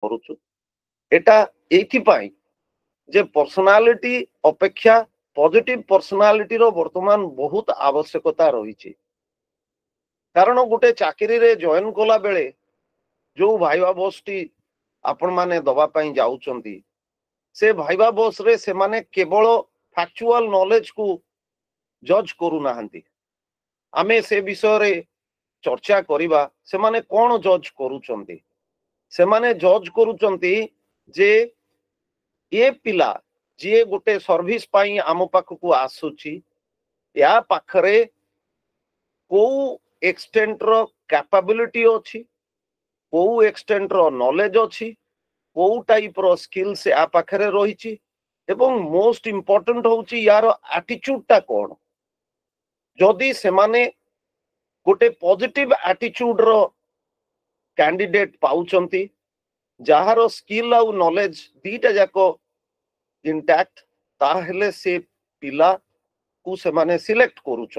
କରୁଛୁ। ଏଟା ଏଇଥିପାଇଁ ଯେ पर्सनालिटी अपेक्षा पॉजिटिव पर्सनालिटी रो वर्तमान बहुत आवश्यकता रही। कारण गोटे चाकरी रे जॉइन कला बेले जो भाईवा बस टी आपण माने दबा पई जाउचंती से भाईवा बस रे से माने केवल फैक्चुअल नॉलेज को जज करू नाहंती। आमे से विषय रे चर्चा करिबा से माने कोन जज करूचंती। से माने जज करूचंती जे ये पिला जे गोटे सर्विस पाई आम पाख को आसुची या पाखरे को एक्सटेंट रो कैपेबिलिटी अछि, को एक्सटेंट रो नॉलेज अछि, को टाइप रो स्किल्स या पाखरे रहिची एवं मोस्ट इंपोर्टेंट होची यार एटीट्यूड ता कोन। जदि से माने गोटे पॉजिटिव एटीट्यूड रो कैंडिडेट पाउचंती जहार स्किल आउ नॉलेज दीटा जाको इंटैक्ट ताहेले से पिला को से माने सिलेक्ट करूछ।